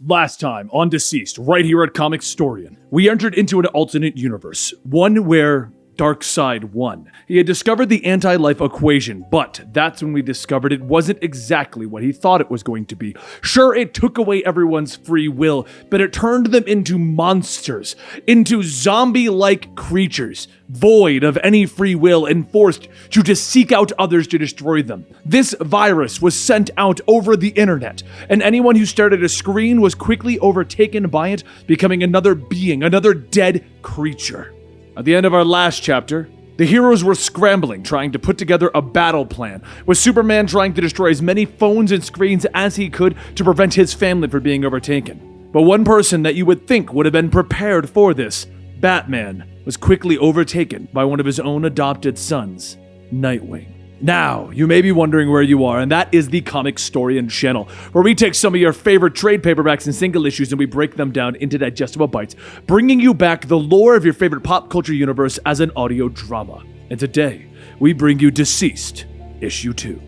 Last time on DCeased, right here at Comicstorian, we entered into an alternate universe, one where Darkseid won. He had discovered the anti-life equation, but that's when we discovered it wasn't exactly what he thought it was going to be. Sure, it took away everyone's free will, but it turned them into monsters, into zombie-like creatures, void of any free will and forced to just seek out others to destroy them. This virus was sent out over the internet, and anyone who stared at a screen was quickly overtaken by it, becoming another being, another dead creature. At the end of our last chapter, the heroes were scrambling, trying to put together a battle plan, with Superman trying to destroy as many phones and screens as he could to prevent his family from being overtaken. But one person that you would think would have been prepared for this, Batman, was quickly overtaken by one of his own adopted sons, Nightwing. Now, you may be wondering where you are, and that is the Comicstorian channel, where we take some of your favorite trade paperbacks and single issues and we break them down into digestible bites, bringing you back the lore of your favorite pop culture universe as an audio drama. And today, we bring you DCeased, Issue 2.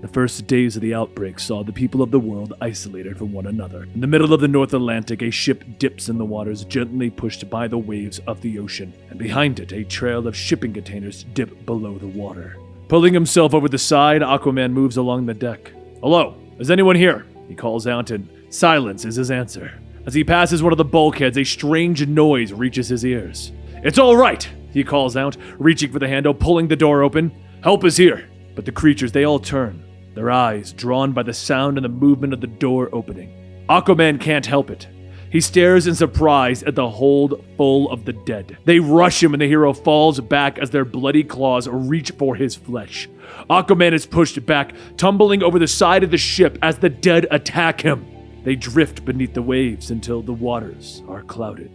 The first days of the outbreak saw the people of the world isolated from one another. In the middle of the North Atlantic, a ship dips in the waters, gently pushed by the waves of the ocean, and behind it, a trail of shipping containers dip below the water. Pulling himself over the side, Aquaman moves along the deck. "Hello, is anyone here?" he calls out, and silence is his answer. As he passes one of the bulkheads, a strange noise reaches his ears. "It's all right," he calls out, reaching for the handle, pulling the door open. "Help is here." But the creatures, they all turn, their eyes drawn by the sound and the movement of the door opening. Aquaman can't help it. He stares in surprise at the hold full of the dead. They rush him and the hero falls back as their bloody claws reach for his flesh. Aquaman is pushed back, tumbling over the side of the ship as the dead attack him. They drift beneath the waves until the waters are clouded.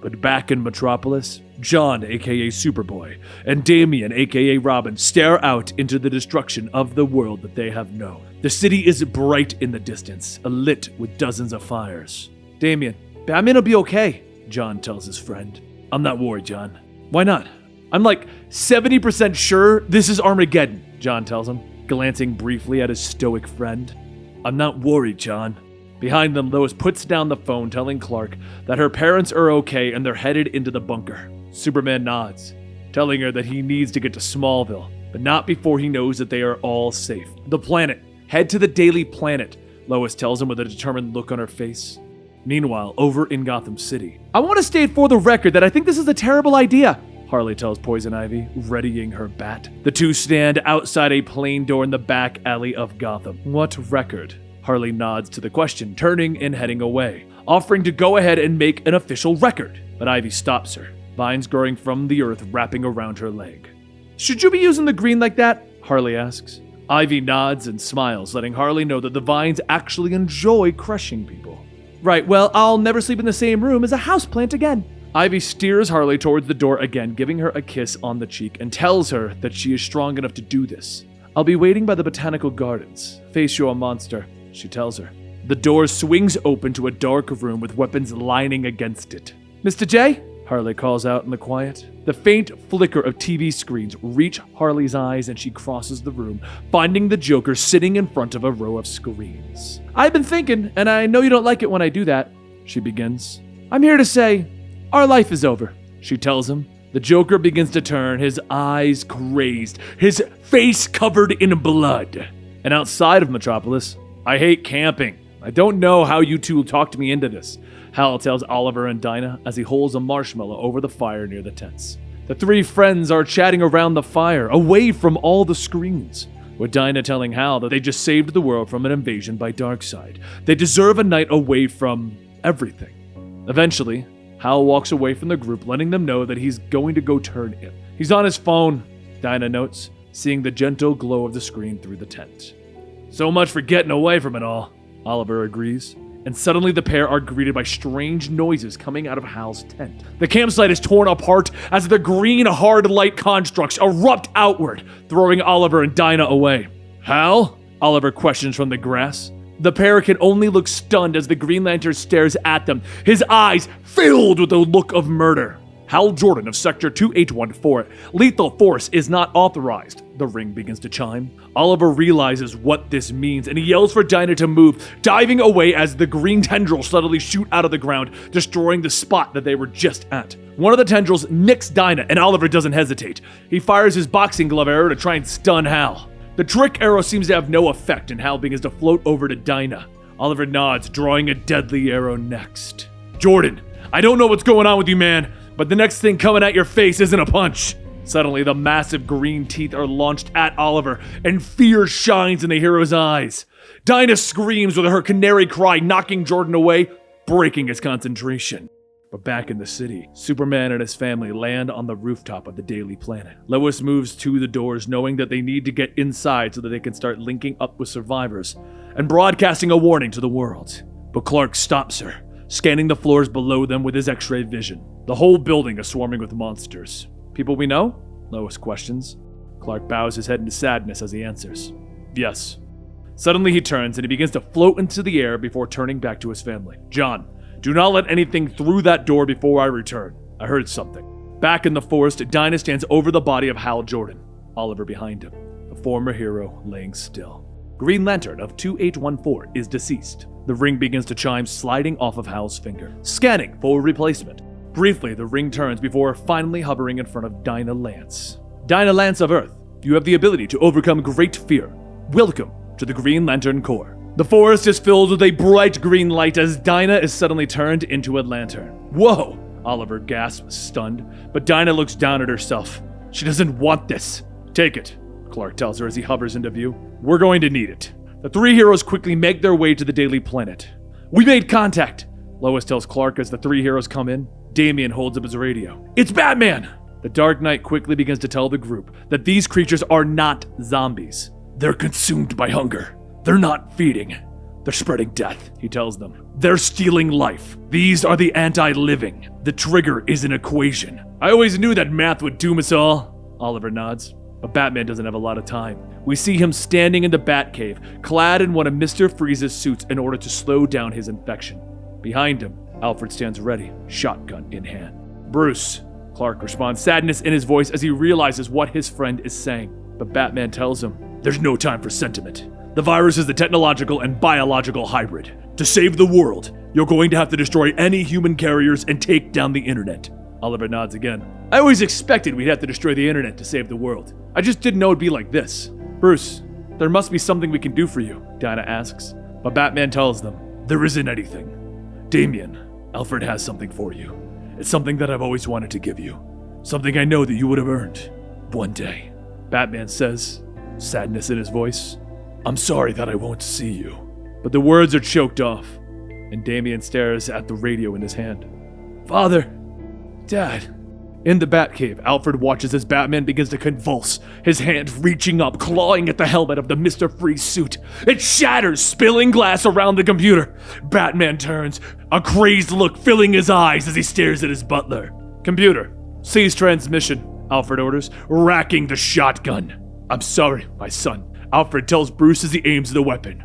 But back in Metropolis, John, aka Superboy, and Damian, aka Robin, stare out into the destruction of the world that they have known. The city is bright in the distance, alit with dozens of fires. "Damian, Batman will be okay," John tells his friend. "I'm not worried, John." "Why not?" "I'm like 70% sure this is Armageddon," John tells him, glancing briefly at his stoic friend. "I'm not worried, John." Behind them, Lois puts down the phone, telling Clark that her parents are okay and they're headed into the bunker. Superman nods, telling her that he needs to get to Smallville, but not before he knows that they are all safe. "The planet. Head to the Daily Planet," Lois tells him with a determined look on her face. Meanwhile, over in Gotham City, "I want to state for the record that I think this is a terrible idea," Harley tells Poison Ivy, readying her bat. The two stand outside a plain door in the back alley of Gotham. "What record?" Harley nods to the question, turning and heading away, offering to go ahead and make an official record. But Ivy stops her, vines growing from the earth wrapping around her leg. "Should you be using the green like that?" Harley asks. Ivy nods and smiles, letting Harley know that the vines actually enjoy crushing people. "Right, well, I'll never sleep in the same room as a houseplant again." Ivy steers Harley towards the door again, giving her a kiss on the cheek, and tells her that she is strong enough to do this. "I'll be waiting by the botanical gardens. Face your monster," she tells her. The door swings open to a dark room with weapons lining against it. "Mr. J?" Harley calls out in the quiet. The faint flicker of TV screens reach Harley's eyes and she crosses the room, finding the Joker sitting in front of a row of screens. "I've been thinking, and I know you don't like it when I do that," she begins. "I'm here to say, our life is over," she tells him. The Joker begins to turn, his eyes crazed, his face covered in blood. And outside of Metropolis, "I hate camping. I don't know how you two talked me into this," Hal tells Oliver and Dinah as he holds a marshmallow over the fire near the tents. The three friends are chatting around the fire, away from all the screens, with Dinah telling Hal that they just saved the world from an invasion by Darkseid. They deserve a night away from everything. Eventually, Hal walks away from the group, letting them know that he's going to go turn in. "He's on his phone," Dinah notes, seeing the gentle glow of the screen through the tent. "So much for getting away from it all," Oliver agrees. And suddenly the pair are greeted by strange noises coming out of Hal's tent. The campsite is torn apart as the green hard light constructs erupt outward, throwing Oliver and Dinah away. "Hal?" Oliver questions from the grass. The pair can only look stunned as the Green Lantern stares at them, his eyes filled with a look of murder. Hal Jordan of Sector 2814. Lethal force is not authorized. The ring begins to chime. Oliver realizes what this means, and he yells for Dinah to move, diving away as the green tendrils suddenly shoot out of the ground, destroying the spot that they were just at. One of the tendrils nicks Dinah, and Oliver doesn't hesitate. He fires his boxing glove arrow to try and stun Hal. The trick arrow seems to have no effect, and Hal begins to float over to Dinah. Oliver nods, drawing a deadly arrow next. Jordan, I don't know what's going on with you, man, but the next thing coming at your face isn't a punch. Suddenly, the massive green teeth are launched at Oliver, and fear shines in the hero's eyes. Dinah screams with her canary cry, knocking Jordan away, breaking his concentration. But back in the city, Superman and his family land on the rooftop of the Daily Planet. Lois moves to the doors, knowing that they need to get inside so that they can start linking up with survivors and broadcasting a warning to the world. But Clark stops her, scanning the floors below them with his X-ray vision. The whole building is swarming with monsters. People we know? Lois questions. Clark bows his head in sadness as he answers. Yes. Suddenly he turns and he begins to float into the air before turning back to his family. John, do not let anything through that door before I return. I heard something. Back in the forest, Dinah stands over the body of Hal Jordan. Oliver behind him, the former hero laying still. Green Lantern of 2814 is deceased. The ring begins to chime, sliding off of Hal's finger. Scanning for replacement. Briefly, the ring turns before finally hovering in front of Dinah Lance. Dinah Lance of Earth, you have the ability to overcome great fear. Welcome to the Green Lantern Corps. The forest is filled with a bright green light as Dinah is suddenly turned into a lantern. Whoa! Oliver gasps, stunned, but Dinah looks down at herself. She doesn't want this. Take it, Clark tells her as he hovers into view. We're going to need it. The three heroes quickly make their way to the Daily Planet. We made contact, Lois tells Clark as the three heroes come in. Damian holds up his radio. It's Batman! The Dark Knight quickly begins to tell the group that these creatures are not zombies. They're consumed by hunger. They're not feeding. They're spreading death, he tells them. They're stealing life. These are the anti-living. The trigger is an equation. I always knew that math would doom us all. Oliver nods. But Batman doesn't have a lot of time. We see him standing in the Batcave, clad in one of Mr. Freeze's suits in order to slow down his infection. Behind him, Alfred stands ready, shotgun in hand. Bruce, Clark responds, sadness in his voice as he realizes what his friend is saying. But Batman tells him, there's no time for sentiment. The virus is a technological and biological hybrid. To save the world, you're going to have to destroy any human carriers and take down the internet. Oliver nods again. I always expected we'd have to destroy the internet to save the world. I just didn't know it'd be like this. Bruce, there must be something we can do for you, Dinah asks. But Batman tells them, there isn't anything. Damian, Alfred has something for you. It's something that I've always wanted to give you. Something I know that you would have earned. One day. Batman says, sadness in his voice, I'm sorry that I won't see you. But the words are choked off, and Damian stares at the radio in his hand. Father! Dad! In the Batcave, Alfred watches as Batman begins to convulse, his hand reaching up, clawing at the helmet of the Mr. Freeze suit. It shatters, spilling glass around the computer. Batman turns, a crazed look filling his eyes as he stares at his butler. Computer, cease transmission, Alfred orders, racking the shotgun. I'm sorry, my son, Alfred tells Bruce as he aims the weapon.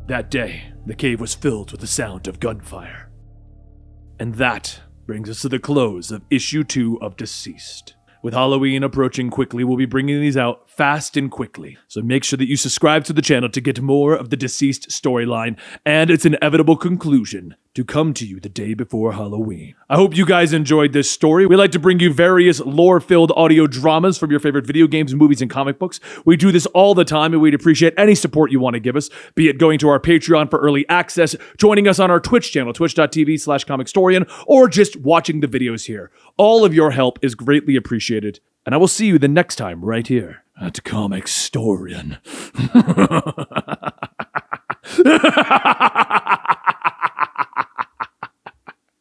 That day, the cave was filled with the sound of gunfire. And that brings us to the close of issue 2 of DCeased. With Halloween approaching quickly, we'll be bringing these out fast and quickly. So make sure that you subscribe to the channel to get more of the DCeased storyline and its inevitable conclusion to come to you the day before Halloween. I hope you guys enjoyed this story. We like to bring you various lore-filled audio dramas from your favorite video games, movies, and comic books. We do this all the time, and we'd appreciate any support you want to give us, be it going to our Patreon for early access, joining us on our Twitch channel, twitch.tv/Comicstorian, or just watching the videos here. All of your help is greatly appreciated, and I will see you the next time right here at Comicstorian.